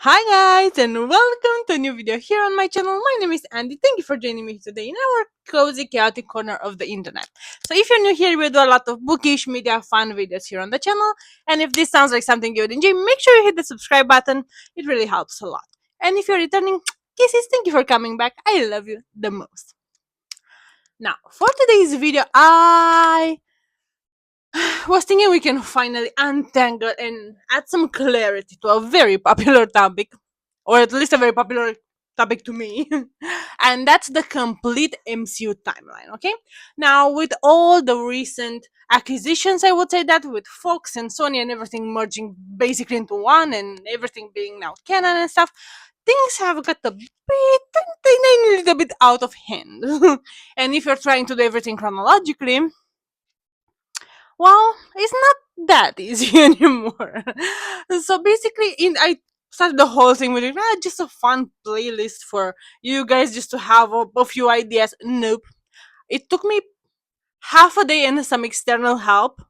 Hi guys and welcome to a new video here on my channel. My name is Andy. Thank you for joining me today in our cozy chaotic corner of the internet. So if you're new here, we do a lot of bookish media fun videos here on the channel, and if this sounds like something you would enjoy, make sure you hit the subscribe button. It really helps a lot. And if you're returning, kisses, thank you for coming back. I love you the most. Now for today's video, I was thinking we can finally untangle and add some clarity to a very popular topic, or at least a very popular topic to me, and that's the complete MCU timeline. Okay, now with all the recent acquisitions, I would say that with Fox and Sony and everything merging basically into one, and everything being now canon and stuff, things have got a bit, tiny little bit out of hand. And if you're trying to do everything chronologically, well, it's not that easy anymore. So basically, I started the whole thing with just a fun playlist for you guys just to have a few ideas. Nope. It took me half a day and some external help.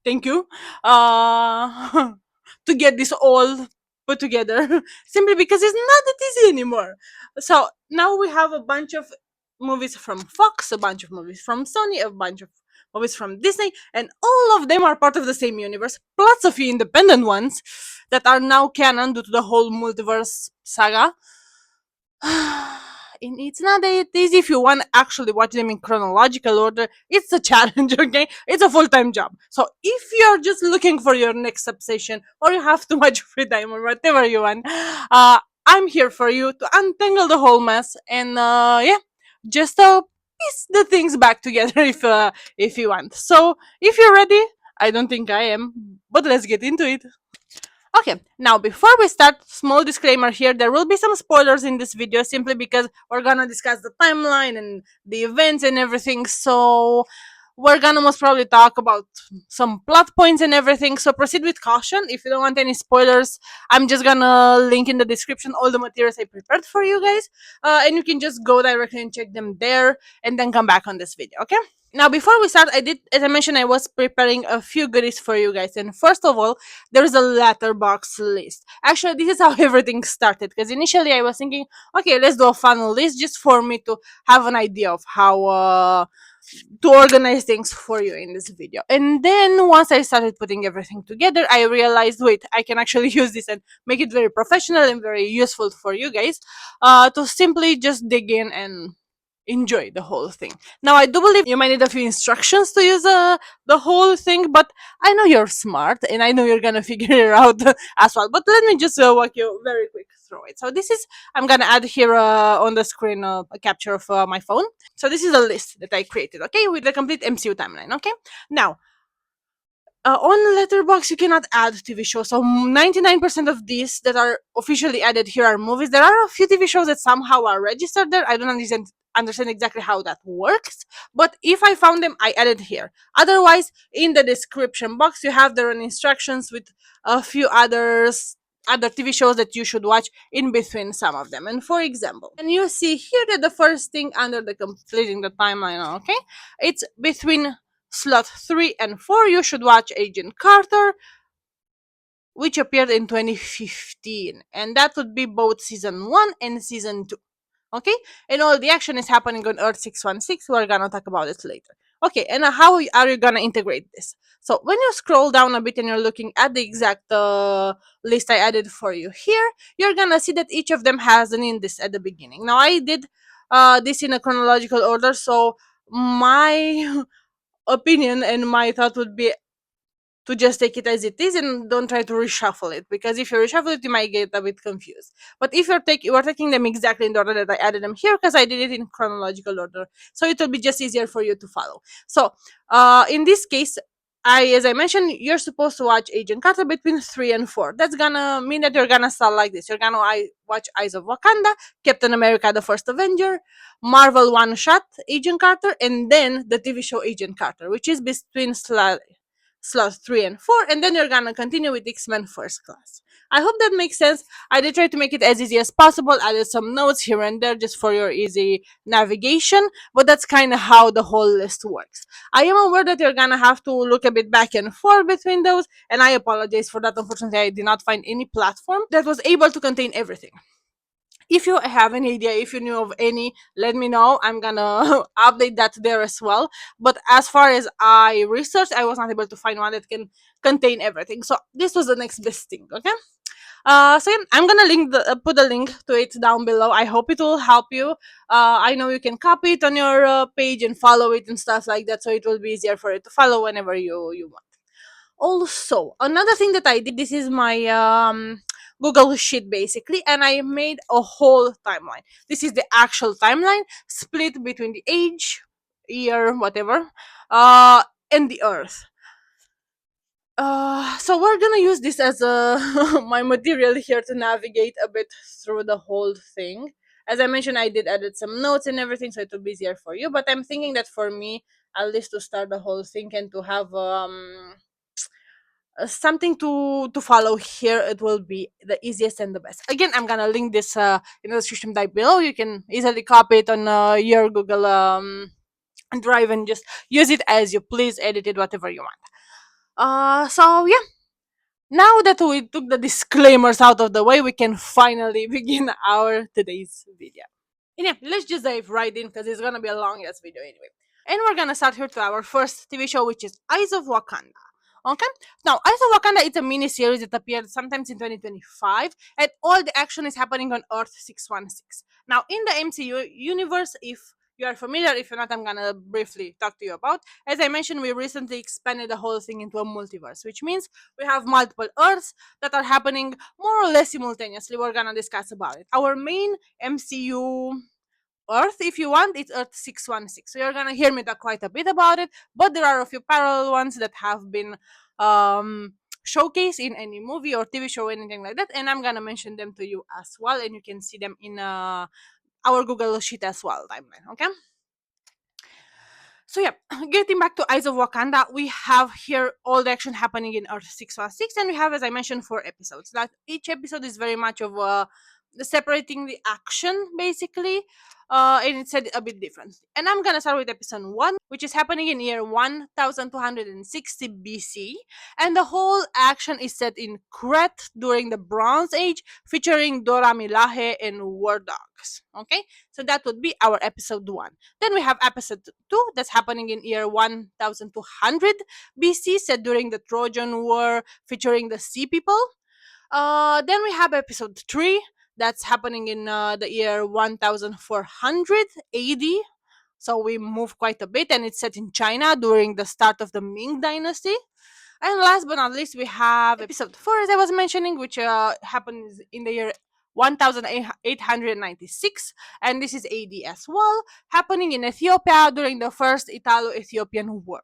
Thank you. To get this all put together simply because it's not that easy anymore. So now we have a bunch of movies from Fox, a bunch of movies from Sony, a bunch of movies from Disney, and all of them are part of the same universe, plus a few independent ones that are now canon due to the whole multiverse saga. And it's not that easy if you want to actually watch them in chronological order. It's a challenge, okay? It's a full-time job. So if you're just looking for your next obsession, or you have too much free time, or whatever you want, I'm here for you to untangle the whole mess and yeah, just piece the things back together if you want. So if you're ready, I don't think I am, but let's get into it. Okay, now before we start, small disclaimer here, there will be some spoilers in this video simply because we're gonna discuss the timeline and the events and everything, so we're gonna most probably talk about some plot points and everything, so proceed with caution. If you don't want any spoilers, I'm just gonna link in the description all the materials I prepared for you guys, and you can just go directly and check them there and then come back on this video, okay? Now before we start, as I mentioned, I was preparing a few goodies for you guys, and first of all, there's a letterbox list. Actually, this is how everything started, because initially I was thinking, okay, let's do a funnel list just for me to have an idea of how to organize things for you in this video. And then once I started putting everything together, I realized, wait, I can actually use this and make it very professional and very useful for you guys, to simply just dig in and enjoy the whole thing. Now, I do believe you might need a few instructions to use the whole thing, but I know you're smart and I know you're gonna figure it out as well. But let me just walk you very quick through it. So this is, I'm gonna add here on the screen a capture of my phone. So this is a list that I created, okay, with the complete MCU timeline, okay? Now, on Letterboxd, you cannot add TV shows. So 99% of these that are officially added here are movies. There are a few TV shows that somehow are registered there. I don't understand exactly how that works. But if I found them, I added here. Otherwise, in the description box, you have their own instructions with a few other TV shows that you should watch in between some of them. And for example, and you see here that the first thing under the completing the timeline, okay, it's between slot 3 and 4, you should watch Agent Carter, which appeared in 2015, and that would be both season 1 and season 2. Okay, and all the action is happening on Earth 616. We're gonna talk about it later. Okay, and how are you gonna integrate this? So when you scroll down a bit and you're looking at the exact list I added for you here, you're gonna see that each of them has an index at the beginning. Now I did this in a chronological order, so my opinion and my thought would be to just take it as it is and don't try to reshuffle it, because if you reshuffle it you might get a bit confused. But if you're taking them exactly in the order that I added them here, because I did it in chronological order, so it will be just easier for you to follow. So in this case, as I mentioned, you're supposed to watch Agent Carter between 3 and 4. That's gonna mean that you're gonna start like this. You're gonna watch Eyes of Wakanda, Captain America the First Avenger, Marvel One Shot Agent Carter, and then the TV show Agent Carter, which is between slot 3 and 4, and then you're gonna continue with X-Men First Class. I hope that makes sense. I did try to make it as easy as possible, added some notes here and there just for your easy navigation, but that's kind of how the whole list works. I am aware that you're gonna have to look a bit back and forth between those, and I apologize for that. Unfortunately, I did not find any platform that was able to contain everything. If you have any idea, if you knew of any, let me know. I'm gonna update that there as well. But as far as I researched, I was not able to find one that can contain everything. So this was the next best thing. Okay. So yeah, I'm gonna put a link to it down below. I hope it will help you. I know you can copy it on your page and follow it and stuff like that, so it will be easier for it to follow whenever you want. Also, another thing that I did, this is my Google Sheet basically, and I made a whole timeline. This is the actual timeline split between the age, year, whatever, and the Earth. So we're gonna use this as my material here to navigate a bit through the whole thing. As I mentioned, I did edit some notes and everything, so it will be easier for you. But I'm thinking that for me, at least to start the whole thing and to have something to follow here, it will be the easiest and the best. Again, I'm gonna link this in the description down below. You can easily copy it on your Google Drive and just use it as you please, edit it whatever you want. So yeah, now that we took the disclaimers out of the way, we can finally begin our today's video. And yeah, let's just dive right in because it's gonna be a long ass video anyway. And we're gonna start here to our first TV show, which is Eyes of Wakanda. Okay? Now, Eyes of Wakanda is a mini series that appeared sometimes in 2025, and all the action is happening on Earth 616. Now, in the MCU universe, if you are familiar, if you're not, I'm gonna briefly talk to you about. As I mentioned, we recently expanded the whole thing into a multiverse, which means we have multiple Earths that are happening more or less simultaneously. We're gonna discuss about it. Our main MCU Earth, if you want, it's Earth 616. So you're gonna hear me talk quite a bit about it, but there are a few parallel ones that have been showcased in any movie or TV show, anything like that, and I'm gonna mention them to you as well, and you can see them in our Google Sheet as well timeline. Okay. So yeah, getting back to Eyes of Wakanda, we have here all the action happening in Earth 616, and we have, as I mentioned, 4 episodes. That each episode is very much of separating the action, basically, and it's said a bit differently. And I'm gonna start with episode 1, which is happening in year 1260 BC, and the whole action is set in Crete during the Bronze Age, featuring Dora Milaje and war dogs. Okay, so that would be our episode 1. Then we have episode 2 that's happening in year 1200 BC, set during the Trojan War, featuring the Sea People. Then we have episode 3 that's happening in the year 1400 AD. So we move quite a bit, and it's set in China during the start of the Ming Dynasty. And last but not least, we have episode 4, as I was mentioning, which happens in the year 1896, and this is AD as well, happening in Ethiopia during the first Italo Ethiopian War.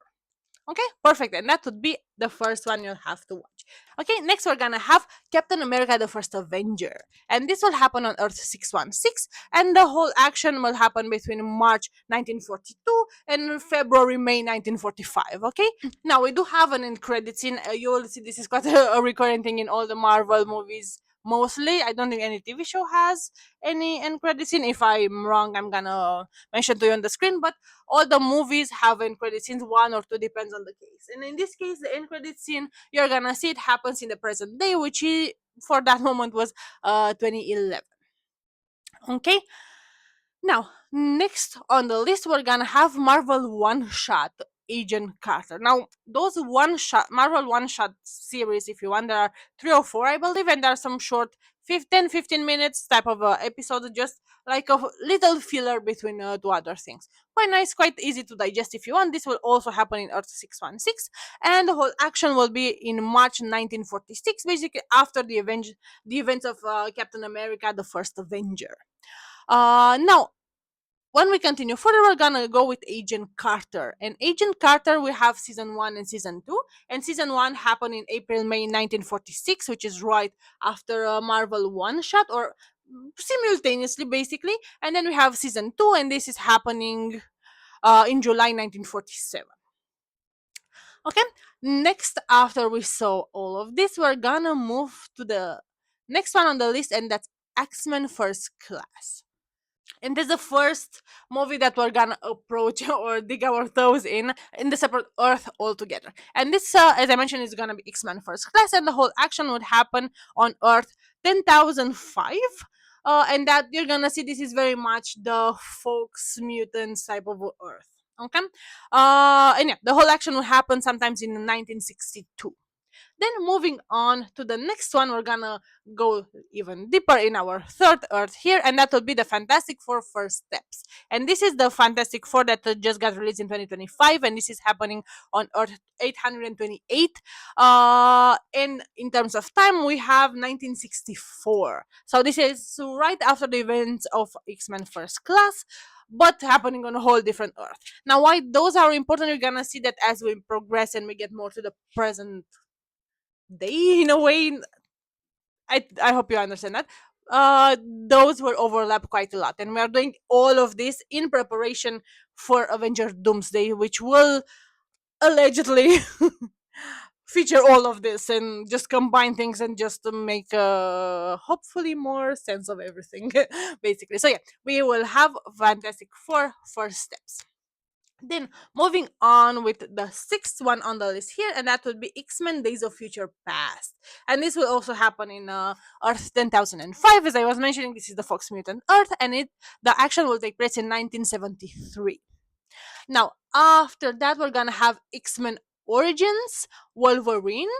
Okay, perfect. And that would be the first one you'll have to watch. Okay, next we're gonna have Captain America the First Avenger. And this will happen on Earth 616, and the whole action will happen between March 1942 and February, May 1945. Okay, now we do have an end credit scene. You will see this is quite a recurring thing in all the Marvel movies. Mostly, I don't think any TV show has any end credit scene. If I'm wrong, I'm gonna mention to you on the screen. But all the movies have end credit scenes, 1 or 2 depends on the case. And in this case, the end credit scene, you're gonna see it happens in the present day, which for that moment was 2011. Okay. Now, next on the list, we're gonna have Marvel One Shot Agent Carter. Now, those Marvel One Shot series, if you want, there are 3 or 4, I believe, and there are some short 15 minutes type of episodes, just like a little filler between 2 other things. Quite nice, quite easy to digest if you want. This will also happen in Earth 616, and the whole action will be in March 1946, basically after the events of Captain America, the First Avenger. Now, when we continue further, we're gonna go with Agent Carter. And Agent Carter, we have season 1 and season 2. And season 1 happened in April, May 1946, which is right after a Marvel One Shot, or simultaneously, basically. And then we have season 2, and this is happening in July 1947. Okay, Next, after we saw all of this, we're gonna move to the next one on the list, and that's X-Men First Class. And this is the first movie that we're gonna approach or dig our toes in the separate Earth altogether. And this, as I mentioned, is gonna be X-Men First Class, and the whole action would happen on Earth 10,005. And that you're gonna see this is very much the Fox Mutants type of Earth. Okay, and yeah, the whole action will happen sometimes in 1962. Then moving on to the next one, we're gonna go even deeper in our third Earth here, and that will be the Fantastic Four First Steps. And this is the Fantastic Four that just got released in 2025, and this is happening on Earth 828. And in terms of time, we have 1964. So this is right after the events of X-Men First Class, but happening on a whole different Earth. Now, why those are important, you're gonna see that as we progress and we get more to the present day, in a way. I hope you understand that. Those will overlap quite a lot, and we are doing all of this in preparation for Avenger Doomsday, which will allegedly feature all of this and just combine things and just to make hopefully more sense of everything basically. So yeah, we will have Fantastic Four First Steps. Then moving on with the sixth one on the list here, and that would be X-Men Days of Future Past. And this will also happen in Earth 10,005. As I was mentioning, this is the Fox Mutant Earth, and the action will take place in 1973. Now, after that, we're gonna have X-Men Origins Wolverine.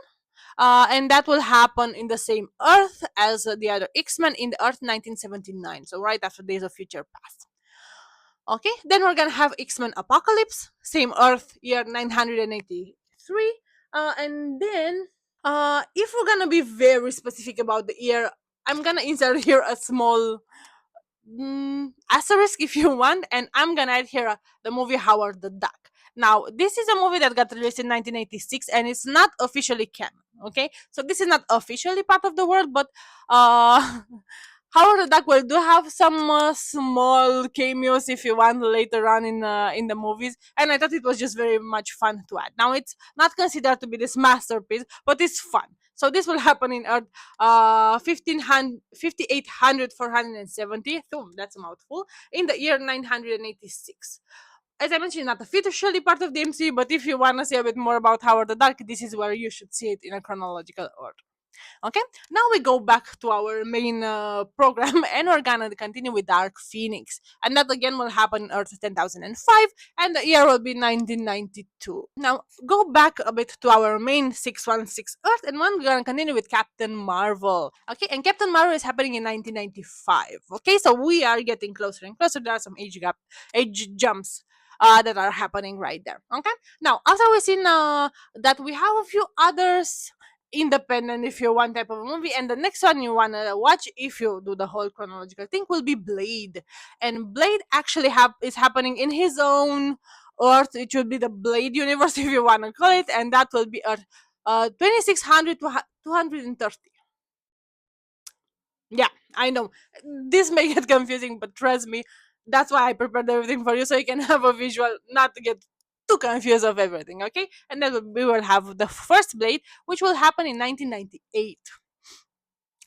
And that will happen in the same Earth as the other X-Men in the Earth 1979. So right after Days of Future Past. Okay, then we're gonna have X-Men Apocalypse, same Earth, year 983. And then, if we're gonna be very specific about the year, I'm gonna insert here a small asterisk if you want, and I'm gonna add here the movie Howard the Duck. Now, this is a movie that got released in 1986, and it's not officially canon. Okay, so this is not officially part of the world, but uh, Howard the Duck will do have some small cameos if you want later on in the movies, and I thought it was just very much fun to add. Now it's not considered to be this masterpiece, but it's fun. So this will happen in Earth 1500, 5800, 470. Oh, that's a mouthful. In the year 986. As I mentioned, not officially part of the MCU, but if you want to see a bit more about Howard the Duck, this is where you should see it in a chronological order. Okay, now we go back to our main program, and we're gonna continue with Dark Phoenix, and that again will happen in Earth 10,005, and the year will be 1992. Now go back a bit to our main 616 Earth, and we're gonna continue with Captain Marvel. Okay, and Captain Marvel is happening in 1995. Okay, so we are getting closer and closer. There are some age jumps that are happening right there. Okay, now after we've seen that we have a few others independent if you want type of a movie, and the next one you want to watch if you do the whole chronological thing will be Blade. And Blade actually is happening in his own Earth. It should be the Blade universe if you want to call it, and that will be Earth 2600 to 230. Yeah, I know this may get confusing, but trust me, that's why I prepared everything for you, so you can have a visual, not to get too confused of everything. Okay, and then we will have the first Blade, which will happen in 1998.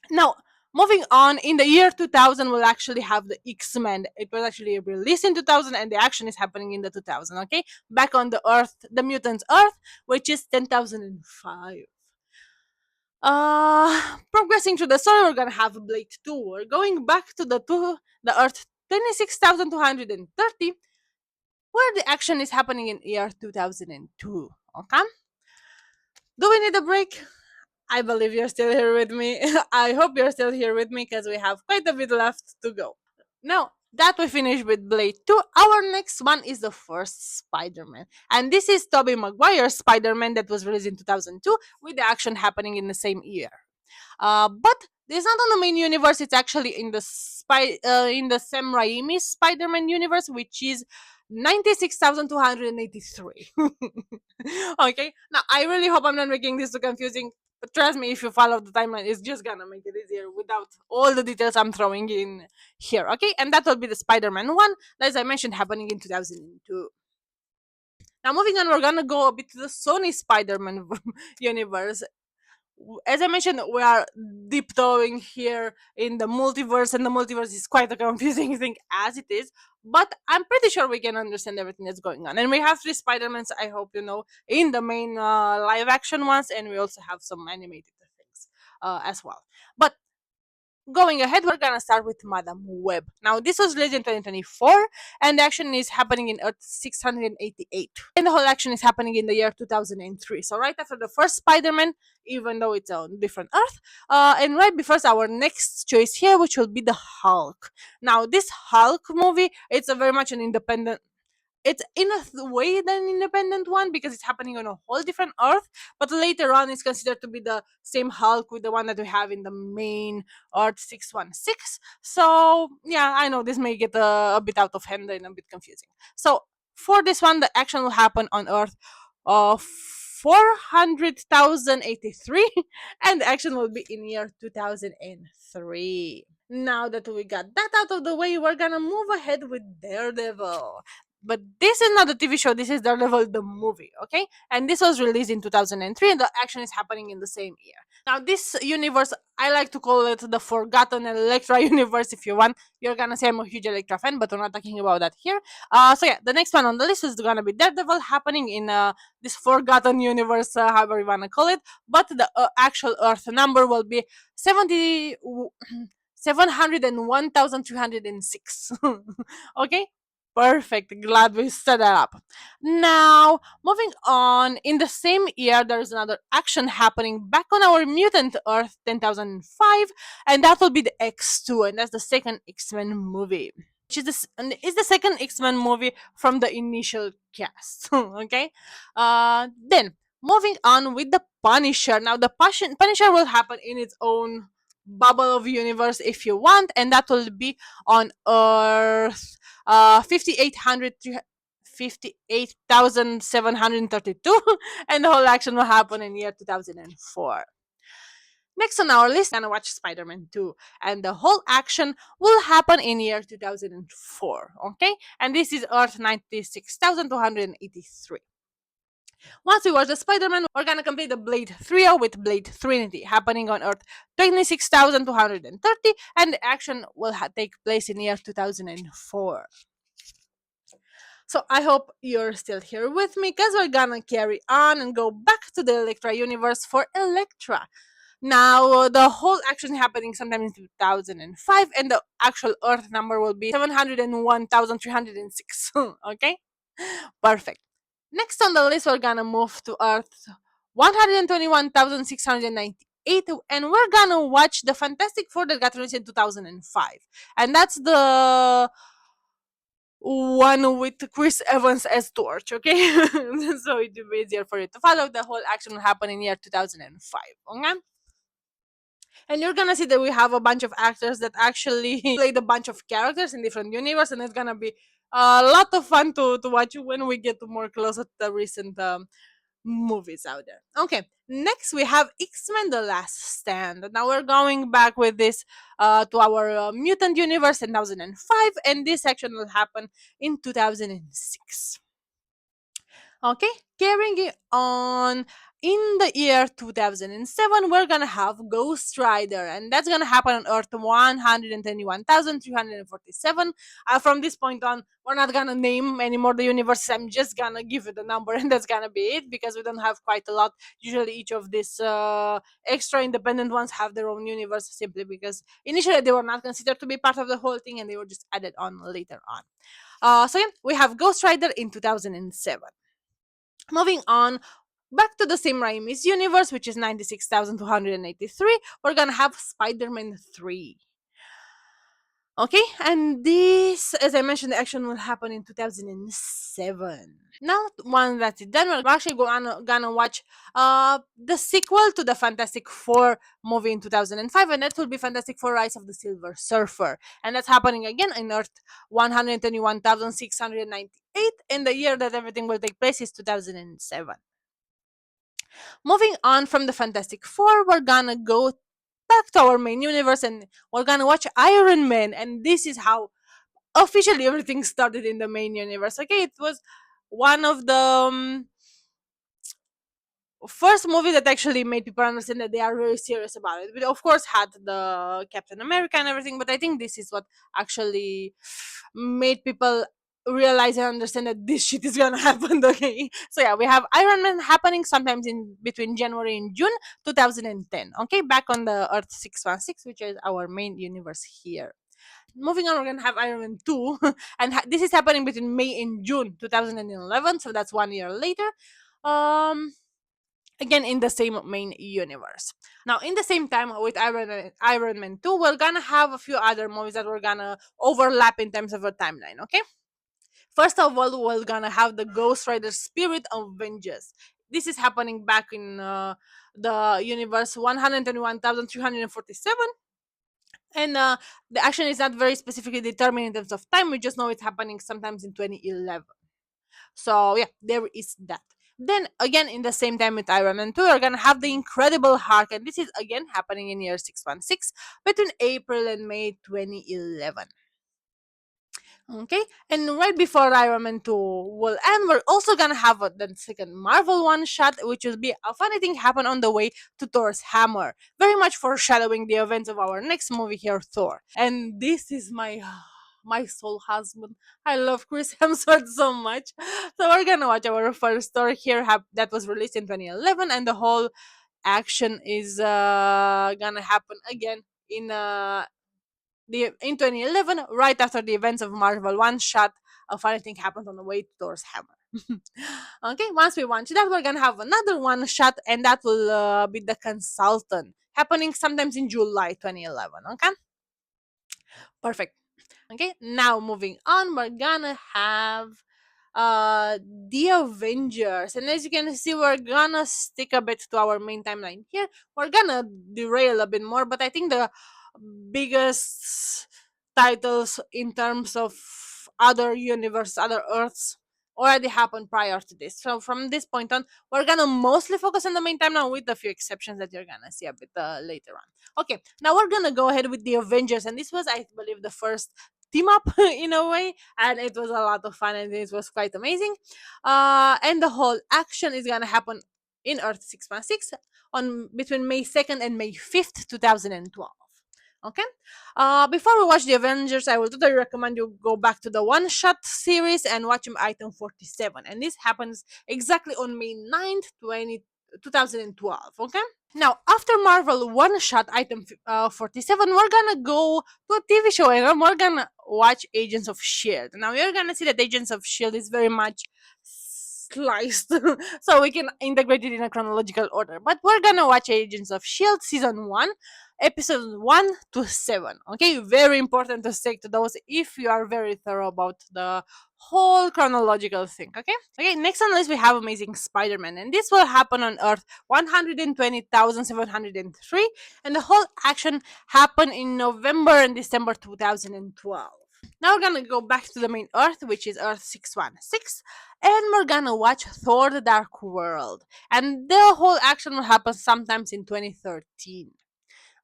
Now, moving on, in the year 2000, we'll actually have the X-Men. It was actually released in 2000, and the action is happening in the 2000. Okay, back on the Earth, the mutants Earth, which is 10,005. Progressing through the story, we're gonna have Blade 2. We're going back to the Earth 26,230, where the action is happening in year 2002. Okay? Do we need a break? I believe you're still here with me. I hope you're still here with me because we have quite a bit left to go. Now that we finished with Blade 2, our next one is the first Spider-Man. And this is Tobey Maguire's Spider-Man that was released in 2002, with the action happening in the same year. But it's not on the main universe. It's actually in the Sam Raimi's Spider-Man universe, which is 96,283. Okay. Now I really hope I'm not making this too confusing. But trust me, if you follow the timeline, it's just gonna make it easier without all the details I'm throwing in here. Okay, and that will be the Spider-Man one, as I mentioned, happening in 2002. Now, moving on, we're gonna go a bit to the Sony Spider-Man universe. As I mentioned, we are deep towing here in the multiverse, and the multiverse is quite a confusing thing as it is. But I'm pretty sure we can understand everything that's going on. And we have three Spider-Mans, I hope you know, in the main live action ones, and we also have some animated things as well. But going ahead, we're gonna start with Madam Web. Now, this was released in 2024, and the action is happening in Earth 688. And the whole action is happening in the year 2003. So, right after the first Spider Man, even though it's on different Earth, and right before our next choice here, which will be the Hulk. Now, this Hulk movie, it's a very much an independent, it's in a way than independent one because it's happening on a whole different Earth, but later on it's considered to be the same Hulk with the one that we have in the main Earth 616. So yeah, I know this may get a bit out of hand and a bit confusing. So for this one, the action will happen on Earth 400,083 and the action will be in year 2003. Now that we got that out of the way, we're gonna move ahead with Daredevil. But this is not a TV show, this is Daredevil the movie, okay? And this was released in 2003 and the action is happening in the same year. Now, this universe, I like to call it the Forgotten Elektra universe if you want. You're gonna say I'm a huge Elektra fan, but we're not talking about that here. So yeah, the next one on the list is gonna be Daredevil happening in this Forgotten universe, however you wanna call it. But the actual Earth number will be 70. 701,306. Okay? Perfect. Glad we set that up. Now, moving on, in the same year, there's another action happening back on our mutant Earth 10,005, and that will be the X2, and that's the second X-Men movie. Which is the second X-Men movie from the initial cast. Okay? Then, moving on with the Punisher. Now, the Punisher will happen in its own bubble of universe if you want, and that will be on Earth 5800 58,732 and the whole action will happen in year 2004. Next on our list, I'm gonna watch Spider-Man 2, and the whole action will happen in year 2004. Okay, and this is Earth 96,283. Once we watch the Spider-Man, we're gonna complete the Blade Trio with Blade Trinity, happening on Earth 26,230, and the action will take place in year 2004. So I hope you're still here with me, because we're gonna carry on and go back to the Elektra universe for Elektra. Now, the whole action happening sometime in 2005, and the actual Earth number will be 701,306. Okay? Perfect. Next on the list, we're gonna move to Earth 121,698, and we're gonna watch the Fantastic Four that got released in 2005. And that's the one with Chris Evans as Torch, okay? So it will be easier for you to follow. The whole action will happen in year 2005, okay? And you're gonna see that we have a bunch of actors that actually played a bunch of characters in different universe, and it's gonna be a lot of fun to watch when we get more closer to the recent movies out there. Okay, next we have X-Men The Last Stand. Now we're going back with this to our mutant universe in 2005, and this section will happen in 2006. Okay, carrying it on, in the year 2007, we're gonna have Ghost Rider, and that's gonna happen on Earth 121,347. From this point on, we're not gonna name anymore the universes. I'm just gonna give it a number, and that's gonna be it, because we don't have quite a lot. Usually, each of these extra independent ones have their own universe, simply because initially they were not considered to be part of the whole thing, and they were just added on later on. So yeah, we have Ghost Rider in 2007. Moving on, back to the Sam Raimi's universe, which is 96,283, we're gonna have Spider-Man 3. Okay, and this, as I mentioned, the action will happen in 2007. Now, once that's done, we're actually gonna watch the sequel to the Fantastic Four movie in 2005, and that will be Fantastic Four Rise of the Silver Surfer. And that's happening again in Earth 121,698, and the year that everything will take place is 2007. Moving on from the Fantastic Four, we're gonna go back to our main universe, and we're gonna watch Iron Man, and this is how officially everything started in the main universe. Okay, it was one of the first movie that actually made people understand that they are very serious about it. We of course had the Captain America and everything, but I think this is what actually made people realize and understand that this shit is gonna happen. Okay, so yeah, we have Iron Man happening sometimes in between January and June 2010. Okay, back on the Earth 616, which is our main universe here. Moving on, we're gonna have Iron Man 2, and this is happening between May and June 2011, so that's 1 year later. Um, Again in the same main universe. Now, in the same time with Iron Man 2, we're gonna have a few other movies that we're gonna overlap in terms of a timeline, okay? First of all, we're gonna have the Ghost Rider Spirit of Vengeance. This is happening back in the universe 121,347, and the action is not very specifically determined in terms of time. We just know it's happening sometimes in 2011. So yeah, there is that. Then again, in the same time with Iron Man 2, we're gonna have the Incredible Hulk, and this is again happening in year 616 between April and May 2011. Okay, and right before Iron Man 2 will end, we're also gonna have the second Marvel one shot, which will be a funny thing happen on the way to Thor's hammer. Very much foreshadowing the events of our next movie here, Thor. And this is my my soul husband. I love Chris Hemsworth so much. So we're gonna watch our first Thor here that was released in 2011, and the whole action is gonna happen again in 2011, right after the events of Marvel One Shot. A funny thing happened on the way to Thor's hammer. Okay, once we watch that, we're gonna have another one shot, and that will be the Consultant, happening sometimes in July 2011. Okay, perfect. Okay, now moving on, we're gonna have the Avengers, and as you can see, we're gonna stick a bit to our main timeline here. We're gonna derail a bit more, but I think the biggest titles in terms of other universe, other Earths already happened prior to this. So from this point on, we're gonna mostly focus on the main timeline, with a few exceptions that you're gonna see a bit later on. Okay, now we're gonna go ahead with the Avengers, and this was, I believe, the first team up in a way, and it was a lot of fun, and it was quite amazing. And the whole action is gonna happen in Earth 616 on between May 2nd and May 5th, 2012. Okay. Before we watch the Avengers, I will totally recommend you go back to the one shot series and watch item 47. And this happens exactly on May 9th, 2012. Okay. Now, after Marvel one shot item 47, we're gonna go to a TV show, and we're gonna watch Agents of S.H.I.E.L.D. Now, you're gonna see that Agents of S.H.I.E.L.D. is very much sliced, so we can integrate it in a chronological order. But we're gonna watch Agents of S.H.I.E.L.D. season 1, episode 1 to 7. Okay, very important to stick to those if you are very thorough about the whole chronological thing. Okay, okay, next on the list we have Amazing Spider-Man, and this will happen on Earth 120,703, and the whole action happened in November and December 2012. Now we're gonna go back to the main Earth, which is Earth 616, and we're gonna watch Thor the Dark World. And the whole action will happen sometimes in 2013.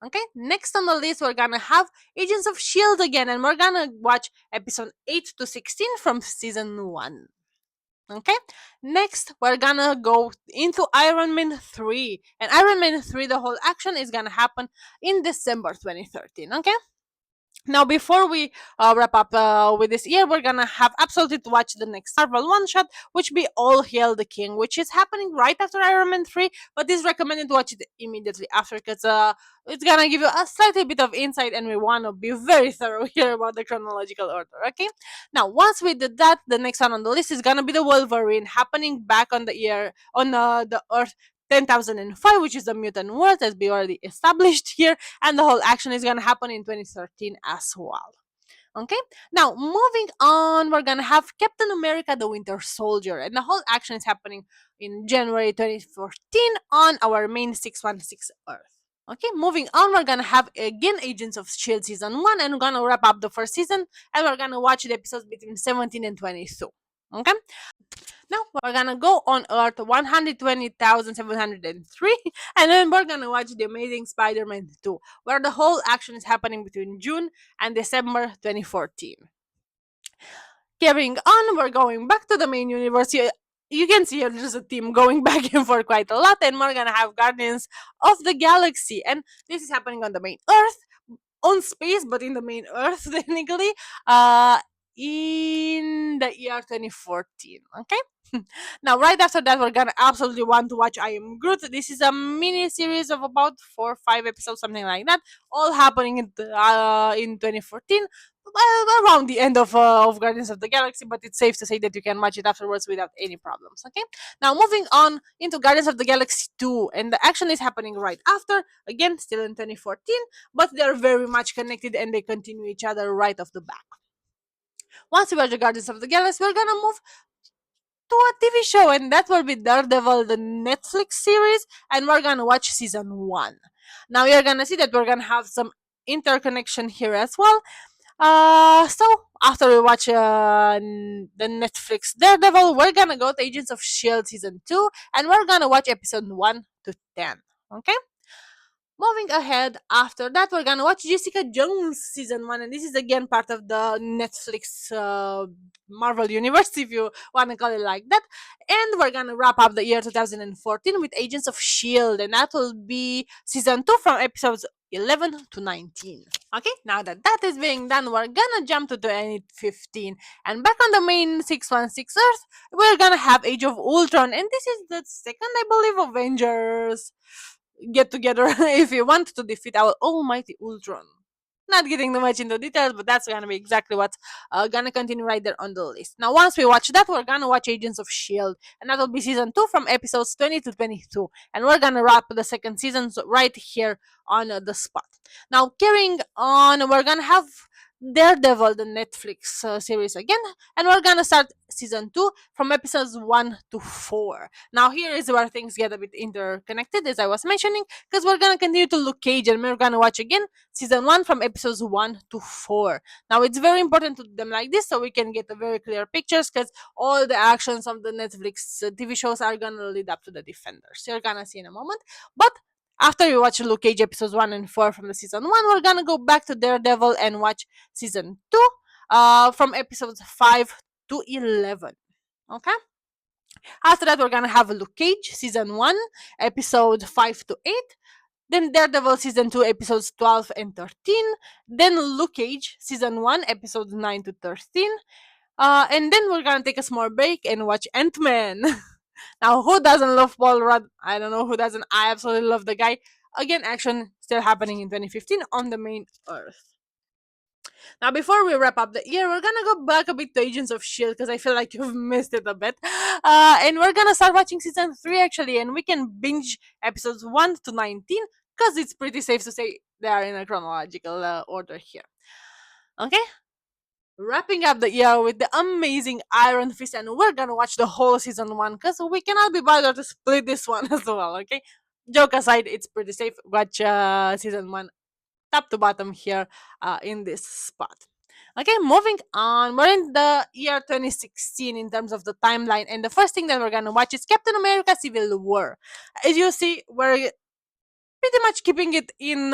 Okay, next on the list, we're gonna have Agents of S.H.I.E.L.D. again, and we're gonna watch episode 8 to 16 from season 1. Okay, next we're gonna go into Iron Man 3, and Iron Man 3, the whole action is gonna happen in December 2013. Okay, now before we wrap up with this year, we're gonna have absolutely to watch the next Marvel one shot, which be All Hail the King, which is happening right after Iron Man 3, but it's recommended to watch it immediately after, because it's gonna give you a slightly bit of insight, and we want to be very thorough here about the chronological order. Okay, now once we did that, the next one on the list is gonna be the Wolverine, happening back on the year on the Earth 10,005, which is the mutant world, as we already established here, and the whole action is gonna happen in 2013 as well. Okay, now moving on, we're gonna have Captain America the Winter Soldier, and the whole action is happening in January 2014 on our main 616 Earth. Okay, moving on, we're gonna have again Agents of S.H.I.E.L.D. season 1, and we're gonna wrap up the first season, and we're gonna watch the episodes between 17 and 22. Okay, now we're gonna go on Earth 120,703, and then we're gonna watch The Amazing Spider-Man 2, where the whole action is happening between June and December 2014. Carrying on, we're going back to the main universe. You can see there's a team going back and forth quite a lot, and we're gonna have Guardians of the Galaxy, and this is happening on the main Earth, on space, but in the main Earth technically, uh, in the year 2014. Okay. Now, right after that, we're gonna absolutely want to watch I Am Groot. This is a mini series of about 4 or 5 episodes, something like that, all happening in 2014, well, around the end of Guardians of the Galaxy. But it's safe to say that you can watch it afterwards without any problems. Okay. Now, moving on into Guardians of the Galaxy 2, and the action is happening right after, again, still in 2014, but they're very much connected and they continue each other right off the back. Once we watch the Guardians of the Galaxy, we're gonna move to a TV show, and that will be Daredevil, the Netflix series, and we're gonna watch season 1. Now you're gonna see that we're gonna have some interconnection here as well. So after we watch the Netflix Daredevil, we're gonna go to Agents of Shield season 2, and we're gonna watch episode 1 to 10. Okay. Moving ahead, after that, we're gonna watch Jessica Jones season 1, and this is again part of the Netflix Marvel Universe, if you wanna call it like that. And we're gonna wrap up the year 2014 with Agents of Shield, and that will be season 2 from episodes 11 to 19. Okay, now that that is being done, we're gonna jump to 2015, and back on the main 616 Earth, we're gonna have Age of Ultron, and this is the second, I believe, Avengers get together if you want to defeat our almighty Ultron. Not getting too much into details, but that's gonna be exactly what's gonna continue right there on the list. Now, once we watch that, we're gonna watch Agents of Shield, and that'll be season 2 from episodes 20 to 22, and we're gonna wrap the second season right here on the spot. Now, carrying on, we're gonna have Daredevil, the Netflix series again, and we're gonna start season 2 from episodes 1 to 4. Now, here is where things get a bit interconnected, as I was mentioning, because we're gonna continue to Luke Cage, and we're gonna watch again season 1 from episodes 1 to 4. Now, it's very important to do them like this so we can get a very clear pictures, because all the actions of the Netflix TV shows are gonna lead up to the Defenders. You're gonna see in a moment. But after we watch Luke Cage episodes 1 and 4 from the season 1, we're gonna go back to Daredevil and watch season 2 from episodes 5 to 11. Okay? After that, we're gonna have Luke Cage season 1, episode 5 to 8. Then Daredevil season 2, episodes 12 and 13. Then Luke Cage season 1, episodes 9 to 13. And then we're gonna take a small break and watch Ant-Man. Now, who doesn't love Paul Rudd? I don't know who doesn't. I absolutely love the guy. Again, action still happening in 2015 on the main Earth. Now, before we wrap up the year, we're gonna go back a bit to Agents of Shield because I feel like you've missed it a bit. And we're gonna start watching season 3 actually, and we can binge episodes 1 to 19 because it's pretty safe to say they are in a chronological order here. Okay? Wrapping up the year with the amazing Iron Fist, and we're gonna watch the whole season 1 because we cannot be bothered to split this one as well. Okay? Joke aside, it's pretty safe. Watch season 1 top to bottom here in this spot. Okay, moving on. We're in the year 2016 in terms of the timeline, and the first thing that we're gonna watch is Captain America Civil War. As you see, we're pretty much keeping it in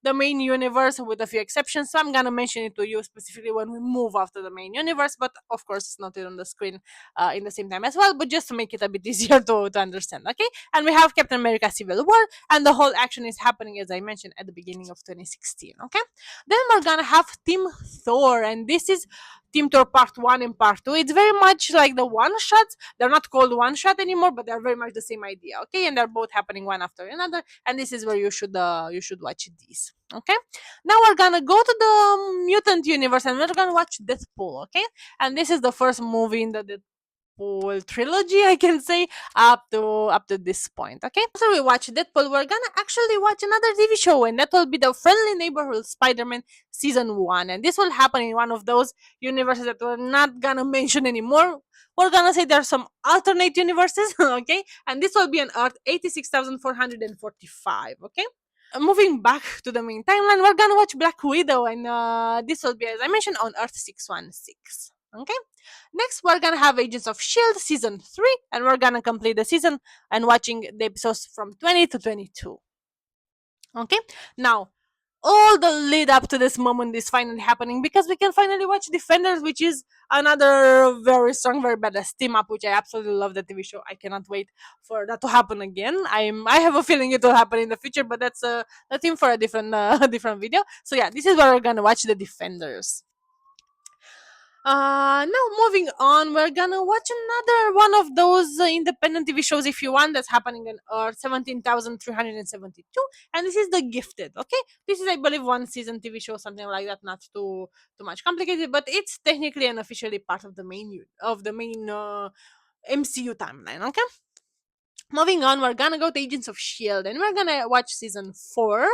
the main universe with a few exceptions. So I'm gonna mention it to you specifically when we move after the main universe, but of course it's not on the screen in the same time as well, but just to make it a bit easier to understand. Okay, and we have Captain America Civil War, and the whole action is happening as I mentioned at the beginning of 2016. Okay, then we're gonna have Team Thor, and this is Team Thor Part 1 and Part 2. It's very much like the one shots. They're not called one shot anymore, but they're very much the same idea. Okay, and they're both happening one after another, and this is where you should watch these. Okay, now we're gonna go to the mutant universe, and we're gonna watch Deadpool. Okay, and this is the first movie in the Deadpool trilogy, I can say, up to this point. Okay, after we watch Deadpool, we're gonna actually watch another TV show, and that will be the Friendly Neighborhood Spider-Man season 1, and this will happen in one of those universes that we're not gonna mention anymore. We're gonna say there's some alternate universes. Okay, and this will be on Earth 86,445. Okay, moving back to the main timeline, we're gonna watch Black Widow, and this will be, as I mentioned, on Earth 616. Okay, next we're gonna have Agents of Shield season 3, and we're gonna complete the season and watching the episodes from 20 to 22. Okay, now all the lead up to this moment is finally happening, because we can finally watch Defenders, which is another very strong, very badass team up, which I absolutely love the TV show. I cannot wait for that to happen again. I have a feeling it will happen in the future, but that's a theme for a different different video. So yeah, this is where we're gonna watch the Defenders. Now moving on, we're gonna watch another one of those independent TV shows, if you want, that's happening on Earth 17,372, and this is The Gifted. Okay, this is, I believe, one season TV show, something like that, not too much complicated, but it's technically and officially part of the main MCU timeline. Okay, moving on, we're gonna go to Agents of Shield, and we're gonna watch season 4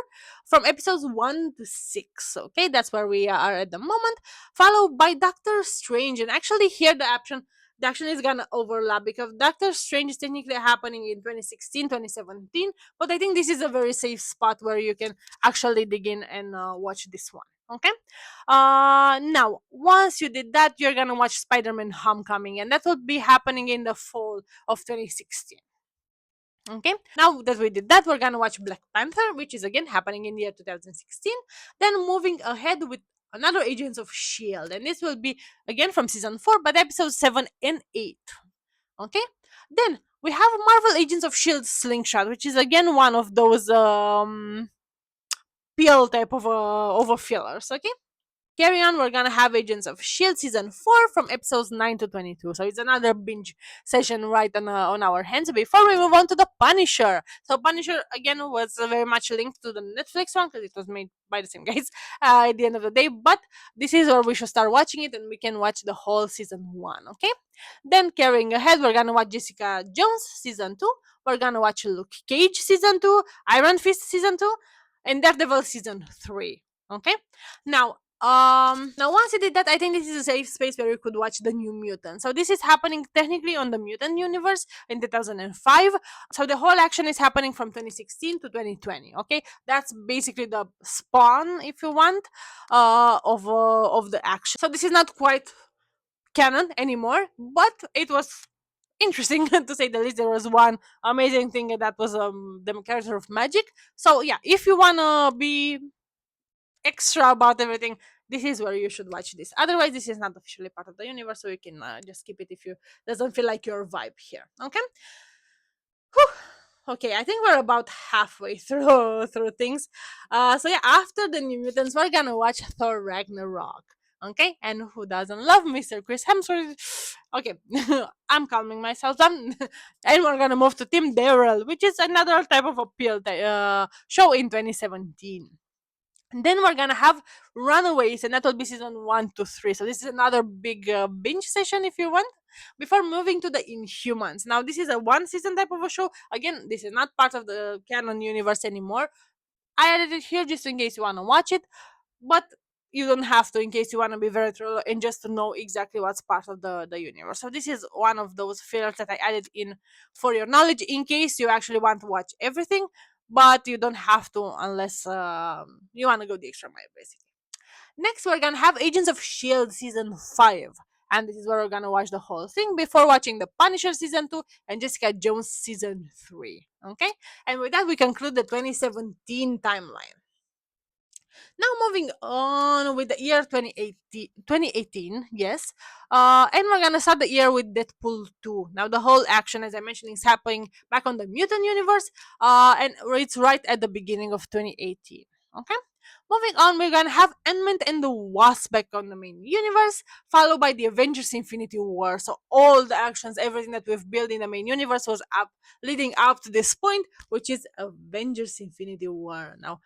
from episodes 1 to 6. Okay, that's where we are at the moment, followed by Doctor Strange. And actually, here the action is gonna overlap, because Doctor Strange is technically happening in 2016, 2017, but I think this is a very safe spot where you can actually dig in and watch this one. Okay, now once you did that, you're gonna watch Spider-Man Homecoming, and that will be happening in the fall of 2016. Okay, now that we did that, we're gonna watch Black Panther, which is again happening in the year 2016. Then moving ahead with another Agents of Shield, and this will be again from season 4, but episodes 7 and 8. Okay, then we have Marvel Agents of Shield Slingshot, which is again one of those PL type of a fillers. Okay, carry on, we're gonna have Agents of Shield season 4 from episodes 9 to 22. So it's another binge session right on our hands. Before we move on to the Punisher, so Punisher again was very much linked to the Netflix one, because it was made by the same guys at the end of the day. But this is where we should start watching it, and we can watch the whole season 1. Okay, then carrying ahead, we're gonna watch Jessica Jones season 2. We're gonna watch Luke Cage season 2, Iron Fist season 2, and Daredevil season 3. Okay, now once you did that, I think this is a safe space where you could watch the New Mutant. So this is happening technically on the Mutant universe in 2005. So the whole action is happening from 2016 to 2020. Okay, that's basically the spawn, if you want, of the action. So this is not quite canon anymore, but it was interesting to say the least. There was one amazing thing, and that was the character of Magic. So yeah, if you wanna be extra about everything, this is where you should watch this. Otherwise, this is not officially part of the universe, so you can just skip it if you doesn't feel like your vibe here. Okay. Whew. Okay, I think we're about halfway through things. So yeah, after the New Mutants, we're gonna watch Thor Ragnarok. Okay, and who doesn't love Mr. Chris Hemsworth? Okay, I'm calming myself down, and we're gonna move to Tim Daryl, which is another type of appeal show in 2017. And then we're gonna have Runaways, and that will be season 1 to 3. So this is another big binge session, if you want. Before moving to the Inhumans, now this is a one season type of a show. Again, this is not part of the canon universe anymore. I added it here just in case you wanna watch it, but you don't have to in case you want to be very thorough and just to know exactly what's part of the universe. So this is one of those fillers that I added in for your knowledge in case you actually want to watch everything, but you don't have to unless you want to go the extra mile, basically. Next, we're gonna have Agents of Shield season 5. And this is where we're gonna watch the whole thing before watching The Punisher season 2 and Jessica Jones season 3. Okay? And with that, we conclude the 2017 timeline. Now moving on with the year 2018, yes. And we're gonna start the year with Deadpool 2. Now the whole action, as I mentioned, is happening back on the Mutant Universe, and it's right at the beginning of 2018. Okay? Moving on, we're gonna have Ant-Man and the Wasp back on the main universe, followed by the Avengers Infinity War. So all the actions, everything that we've built in the main universe was up leading up to this point, which is Avengers Infinity War. Now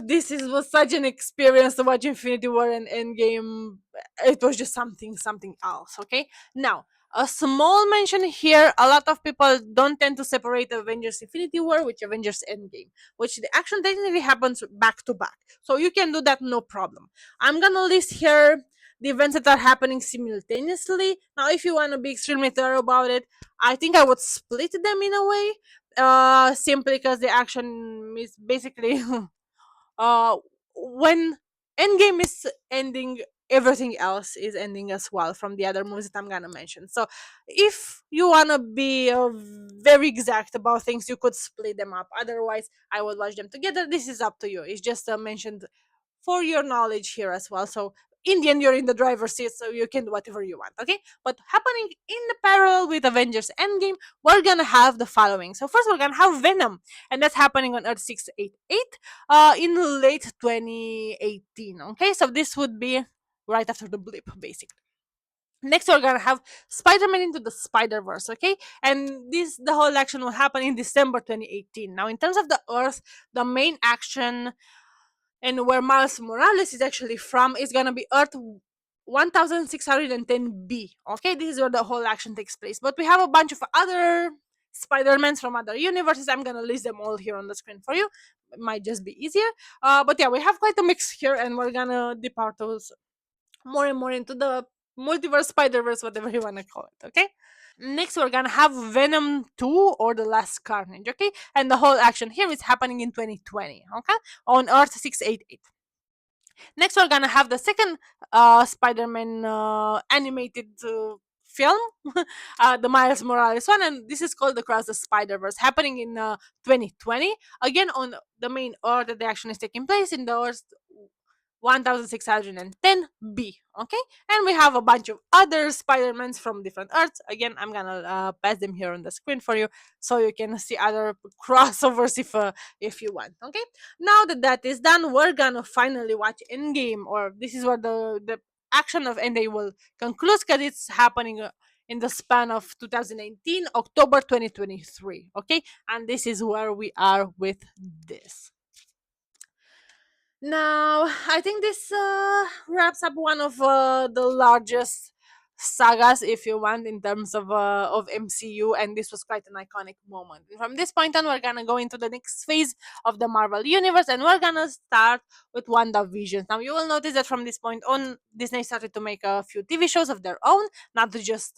this was such an experience to watch Infinity War and Endgame. It was just something else. Okay, now a small mention here: a lot of people don't tend to separate Avengers Infinity War with Avengers Endgame, which the action technically happens back to back. So you can do that, no problem. I'm gonna list here the events that are happening simultaneously. Now, if you want to be extremely thorough about it, I think I would split them in a way, simply because the action is basically when Endgame is ending everything else is ending as well from the other movies that I'm gonna mention. So if you wanna be very exact about things, you could split them up. Otherwise, I would watch them together. This is up to you. It's just mentioned for your knowledge here as well. So in the end, you're in the driver's seat, so you can do whatever you want. Okay, but happening in the parallel with Avengers Endgame, we're gonna have the following. So first, we're gonna have Venom, and that's happening on Earth 688 in late 2018. Okay, so this would be right after the blip, basically. Next, we're gonna have Spider-Man into the Spider-Verse, okay? And the whole action will happen in December 2018. Now, in terms of the Earth, the main action and where Miles Morales is actually from is gonna be Earth 1610B. Okay, this is where the whole action takes place. But we have a bunch of other Spider-Mans from other universes. I'm gonna list them all here on the screen for you. It might just be easier. But yeah, we have quite a mix here, and we're gonna depart those more and more into the multiverse, Spider-Verse, whatever you wanna call it. Okay. Next, we're gonna have Venom 2 or The Last Carnage, okay? And the whole action here is happening in 2020, okay? On Earth 688. Next, we're gonna have the second Spider-Man animated film, the Miles Morales one, and this is called Across the Spider-Verse, happening in 2020. Again, on the main Earth that the action is taking place in the Earth 1610B. Okay, and we have a bunch of other Spider-Mans from different Earths. Again, I'm gonna pass them here on the screen for you so you can see other crossovers if you want. Okay, now that that is done, we're gonna finally watch Endgame, or this is where the action of Endgame will conclude because it's happening in the span of 2019 October 2023. Okay, and this is where we are with this. Now, I think this wraps up one of the largest sagas, if you want, in terms of MCU, and this was quite an iconic moment. From this point on, we're gonna go into the next phase of the Marvel universe, and we're gonna start with WandaVision. Now, you will notice that from this point on, Disney started to make a few TV shows of their own, not just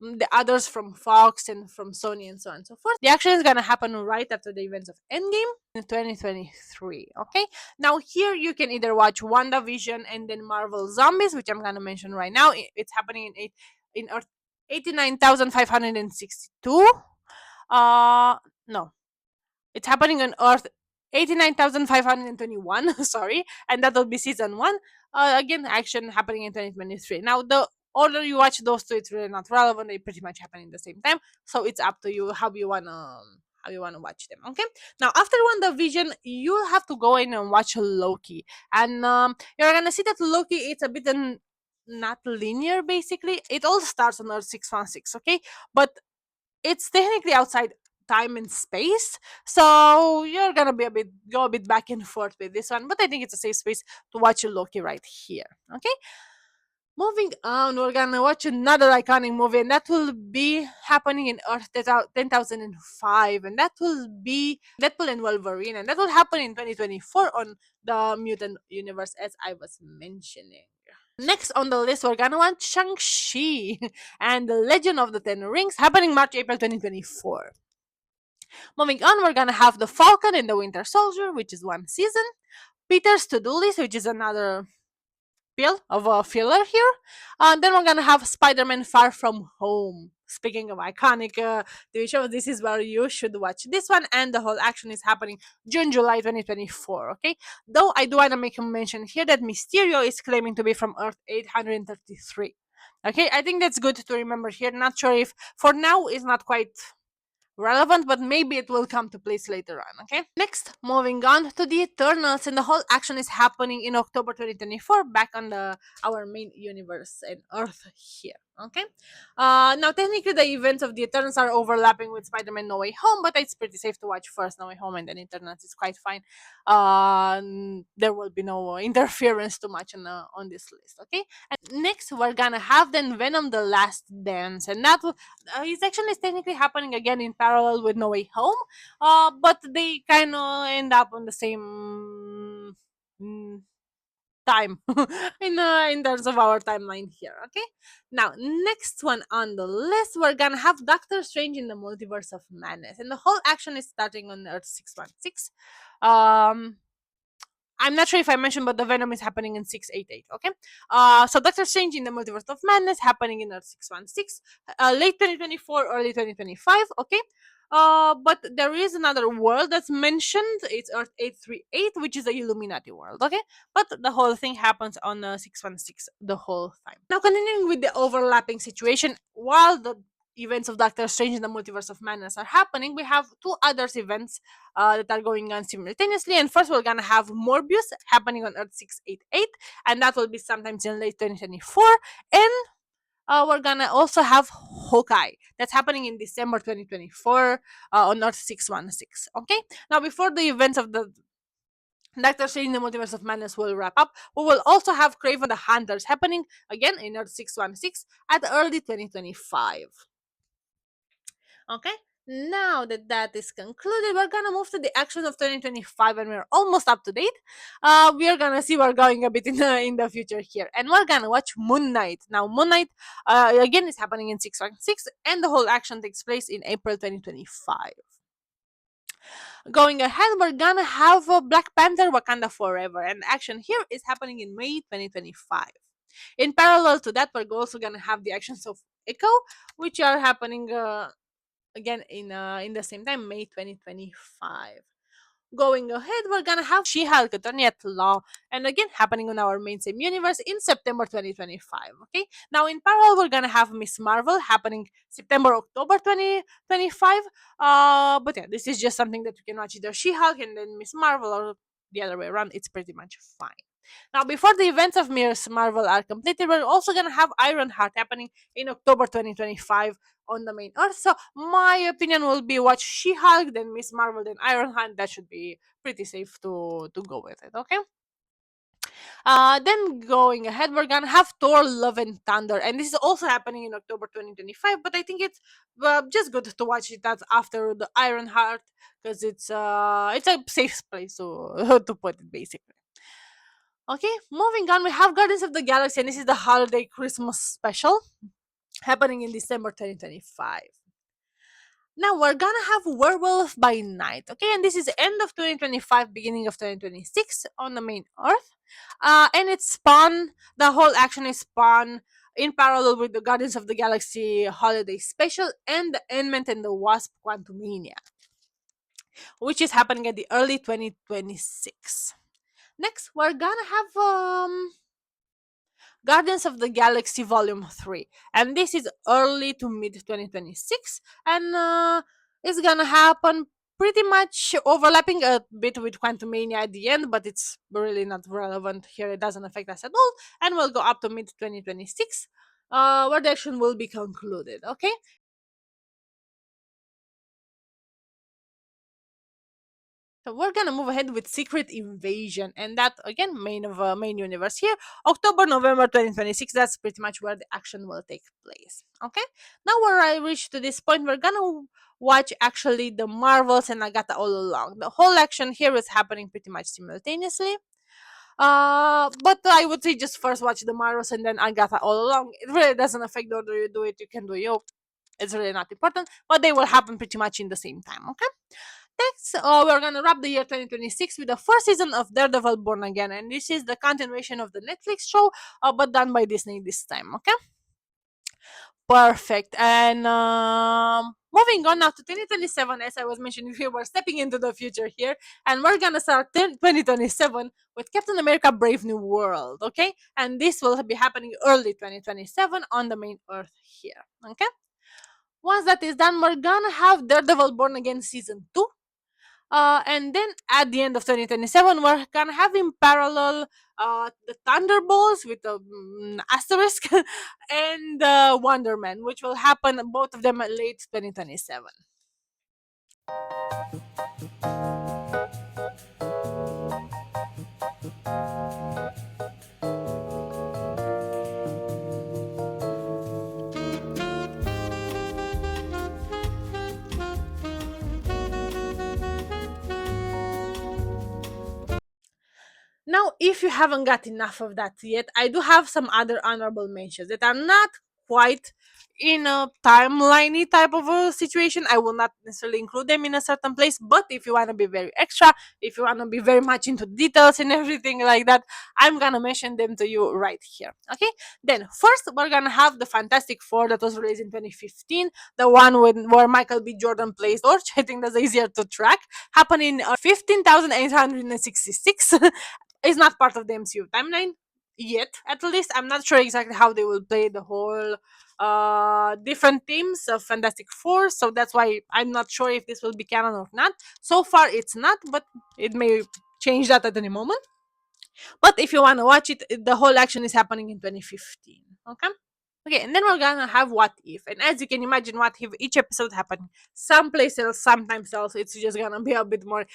the others from Fox and from Sony and so on and so forth. The action is gonna happen right after the events of Endgame in 2023. Okay, now here you can either watch WandaVision and then Marvel Zombies, which I'm gonna mention right now. It's happening in Earth 89,562. No, it's happening on Earth 89,521, sorry, and that will be season 1. Again, action happening in 2023. Now, the order you watch those two, it's really not relevant. They pretty much happen in the same time, so it's up to you how you wanna watch them. Okay. Now, after WandaVision, you have to go in and watch Loki, and you're gonna see that Loki it's a bit not linear. Basically, it all starts on Earth 616. Okay, but it's technically outside time and space, so you're gonna be go a bit back and forth with this one, but I think it's a safe space to watch Loki right here. Okay, moving on, we're gonna watch another iconic movie, and that will be happening in Earth 10,005, and that will be Deadpool and Wolverine, and that will happen in 2024 on the Mutant Universe, as I was mentioning. Next on the list, we're gonna watch Shang-Chi and the Legend of the Ten Rings, happening March, April 2024. Moving on, we're gonna have The Falcon and the Winter Soldier, which is one season. Peter's To-Do List, which is another pill of a filler here. Then we're gonna have Spider-Man Far From Home. Speaking of iconic TV shows, this is where you should watch this one, and the whole action is happening June, July 2024. Okay, though I do wanna make a mention here that Mysterio is claiming to be from Earth 833. Okay, I think that's good to remember here. Not sure if for now it's not quite relevant, but maybe it will come to place later on. Okay, next, moving on to the Eternals, and the whole action is happening in October 2024 back on the our main universe and Earth here. Okay, now technically the events of the Eternals are overlapping with Spider-Man No Way Home, but it's pretty safe to watch first No Way Home and then Eternals. It's quite fine. There will be no interference too much on this list. Okay, and next we're gonna have then Venom: The Last Dance, and that his action is technically happening again in parallel with No Way Home, but they kind of end up on the same time in terms of our timeline here. Okay, now next one on the list, we're gonna have Doctor Strange in the Multiverse of Madness, and the whole action is starting on Earth 616. I'm not sure if I mentioned, but the Venom is happening in 688. Okay. So Doctor Strange in the Multiverse of Madness happening in 616, late 2024, early 2025. Okay. But there is another world that's mentioned. It's Earth 838, which is the Illuminati world. Okay. But the whole thing happens on 616 the whole time. Now, continuing with the overlapping situation, while the events of Doctor Strange in the Multiverse of Madness are happening, we have two other events that are going on simultaneously. And first, we're gonna have Morbius happening on Earth 688, and that will be sometimes in late 2024. And we're gonna also have Hawkeye. That's happening in December 2024 on Earth 616. Okay. Now, before the events of the Doctor Strange in the Multiverse of Madness will wrap up, we will also have Craven the Hunters happening again in Earth 616 at early 2025. Okay, now that that is concluded, we're gonna move to the action of 2025, and we're almost up to date. We are gonna see we're going a bit in the future here, and we're gonna watch Moon Knight. Now, Moon Knight again is happening in 616, and the whole action takes place in April 2025. Going ahead, we're gonna have Black Panther Wakanda Forever, and action here is happening in May 2025. In parallel to that, we're also gonna have the actions of Echo, which are happening again in the same time, May 2025. Going ahead, we're gonna have She-Hulk Attorney at Law, and again happening on our main same universe in September 2025. Okay, now in parallel, we're gonna have Miss Marvel happening September October 2025. But yeah, this is just something that you can watch either She-Hulk and then Miss Marvel, or the other way around. It's pretty much fine. Now, before the events of Miss Marvel are completed, we're also gonna have Ironheart happening in October 2025 on the main Earth. So my opinion will be watch She-Hulk, then Miss Marvel, then Ironheart. That should be pretty safe to go with it. Okay. Then going ahead, we're gonna have Thor: Love and Thunder, and this is also happening in October 2025. But I think it's just good to watch it that after the Ironheart, because it's a safe place to to put it basically. Okay, moving on, we have Guardians of the Galaxy, and this is the holiday Christmas special happening in December 2025. Now we're gonna have Werewolf by Night, okay, and this is end of 2025, beginning of 2026 on the main Earth, and it's spawn. The whole action is spawn in parallel with the Guardians of the Galaxy holiday special and the Ant-Man and the Wasp Quantumania, which is happening at the early 2026. Next, we're gonna have Guardians of the Galaxy Volume 3. And this is early to mid 2026. And it's gonna happen pretty much overlapping a bit with Quantumania at the end, but it's really not relevant here. It doesn't affect us at all. And we'll go up to mid 2026, where the action will be concluded. Okay. So we're gonna move ahead with Secret Invasion, and that again main universe here, October November 2026. That's pretty much where the action will take place. Okay, now where I reach to this point, we're gonna watch actually the Marvels and Agatha all along. The whole action here is happening pretty much simultaneously. But I would say just first watch the Marvels and then Agatha all along. It really doesn't affect the order you do it. You can do you. It's really not important, but they will happen pretty much in the same time. Okay. Next, we're gonna wrap the year 2026 with the first season of Daredevil Born Again, and this is the continuation of the Netflix show, but done by Disney this time. Okay, perfect. And moving on now to 2027, as I was mentioning, we were stepping into the future here, and we're gonna start 2027 with Captain America: Brave New World. Okay, and this will be happening early 2027 on the main Earth here. Okay. Once that is done, we're gonna have Daredevil Born Again season 2, and then at the end of 2027, we're gonna have in parallel the Thunderbolts with the asterisk and Wonder Man, which will happen both of them at late 2027. Now, if you haven't got enough of that yet, I do have some other honorable mentions that are not quite in a timeliney type of a situation, I will not necessarily include them in a certain place. But if you want to be very extra, if you want to be very much into details and everything like that, I'm gonna mention them to you right here. Okay. Then first we're gonna have the Fantastic Four that was released in 2015, the one where Michael B. Jordan plays Torch. I think that's easier to track. Happening 15,866. Is not part of the MCU timeline yet. At least I'm not sure exactly how they will play the whole different themes of Fantastic Four, so that's why I'm not sure if this will be canon or not. So far it's not, but it may change that at any moment. But if you want to watch it, the whole action is happening in 2015. Okay. Okay, and then we're gonna have What If, and as you can imagine, What If each episode happening some places, sometimes else. It's just gonna be a bit more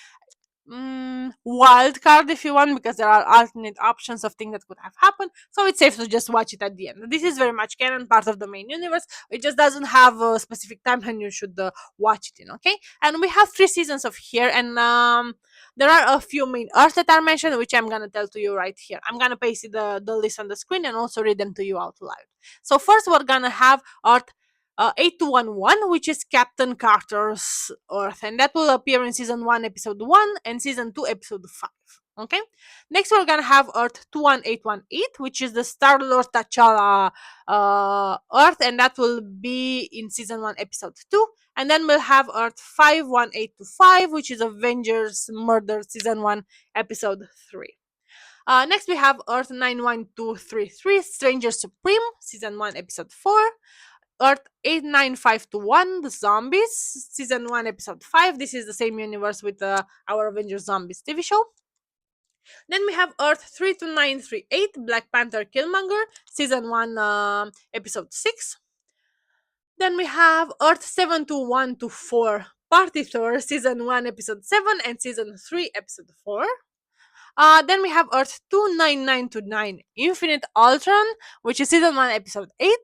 wild card if you want, because there are alternate options of things that could have happened, so it's safe to just watch it at the end. This is very much canon, part of the main universe. It just doesn't have a specific timeline you should watch it in. Okay, and we have 3 seasons of here, and there are a few main Earths that are mentioned, which I'm gonna tell to you right here. I'm gonna paste the list on the screen and also read them to you out loud. So first we're gonna have Earth 8211, which is Captain Carter's Earth, and that will appear in season 1, episode 1, and season 2, episode 5. Okay. Next, we're gonna have Earth 21818, which is the Star Lord T'Challa Earth, and that will be in season 1, episode 2. And then we'll have Earth 51825, which is Avengers Murder, season 1, episode 3. Next, we have Earth 91233, Stranger Supreme, season 1, episode 4. Earth 89521, The Zombies, season 1, episode 5. This is the same universe with our Avengers Zombies TV show. Then we have Earth 32938, Black Panther Killmonger, season 1, episode 6. Then we have Earth 72124, Party Thor, season 1, episode 7, and season 3, episode 4. Then we have Earth 29929, Infinite Ultron, which is season 1, episode 8.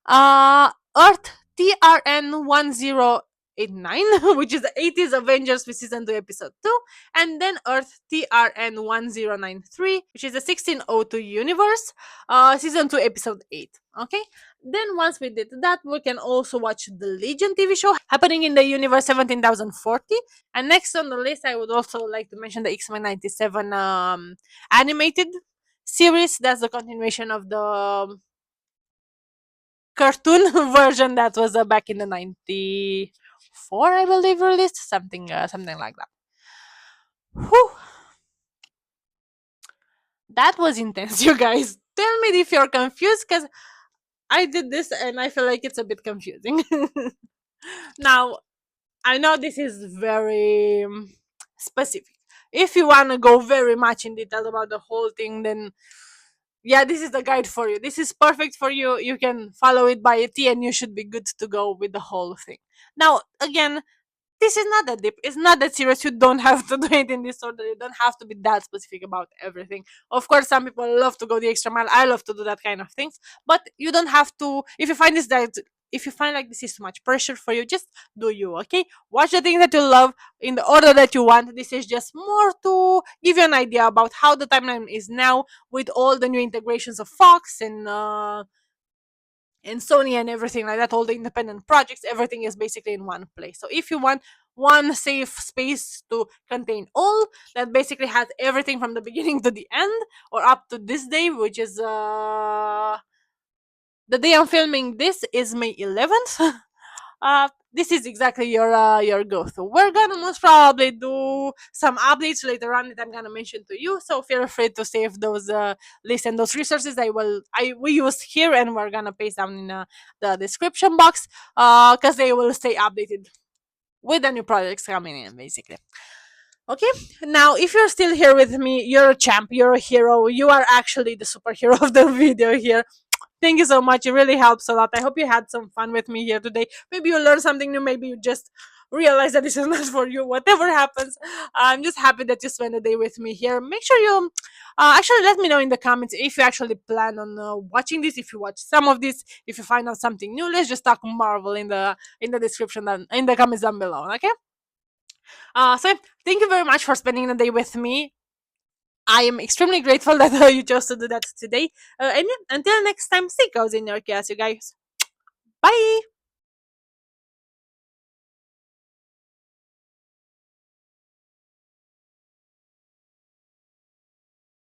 Earth TRN1089, which is the 80s Avengers with season 2, episode 2, and then Earth TRN1093, which is the 1602 universe, season 2, episode 8. Okay. Then once we did that, we can also watch the Legion TV show happening in the universe 17,040. And next on the list, I would also like to mention the X-Men 97 animated series. That's the continuation of the cartoon version that was back in the 94, I believe, released, something like that. Whew. That was intense, you guys. Tell me if you're confused, because I did this and I feel like it's a bit confusing. Now, I know this is very specific. If you want to go very much in detail about the whole thing, then yeah, this is the guide for you. This is perfect for you. You can follow it by a T and you should be good to go with the whole thing. Now, again, this is not that deep. It's not that serious. You don't have to do it in this order. You don't have to be that specific about everything. Of course, some people love to go the extra mile. I love to do that kind of things. But you don't have to. If you find like this is too much pressure for you, just do you. Okay, watch the things that you love in the order that you want. This is just more to give you an idea about how the timeline is now with all the new integrations of Fox and Sony and everything like that, all the independent projects, everything is basically in one place. So if you want one safe space to contain all, that basically has everything from the beginning to the end, or up to this day, which is the day I'm filming this is May 11th. This is exactly your go-through. We're gonna most probably do some updates later on that I'm gonna mention to you. So feel free to save those lists and those resources. We use here, and we're gonna paste down in the description box, because they will stay updated with the new projects coming in, basically. Okay, now if you're still here with me, you're a champ, you're a hero, you are actually the superhero of the video here. Thank you so much. It really helps a lot. I hope you had some fun with me here today. Maybe you learned something new. Maybe you just realize that this is not for you. Whatever happens, I'm just happy that you spent the day with me here. Make sure you actually let me know in the comments if you actually plan on watching this. If you watch some of this, if you find out something new, let's just talk Marvel in the description and in the comments down below. Okay. So thank you very much for spending the day with me. I am extremely grateful that you chose to do that today. And yeah, until next time, stay cozy in your chaos, you guys.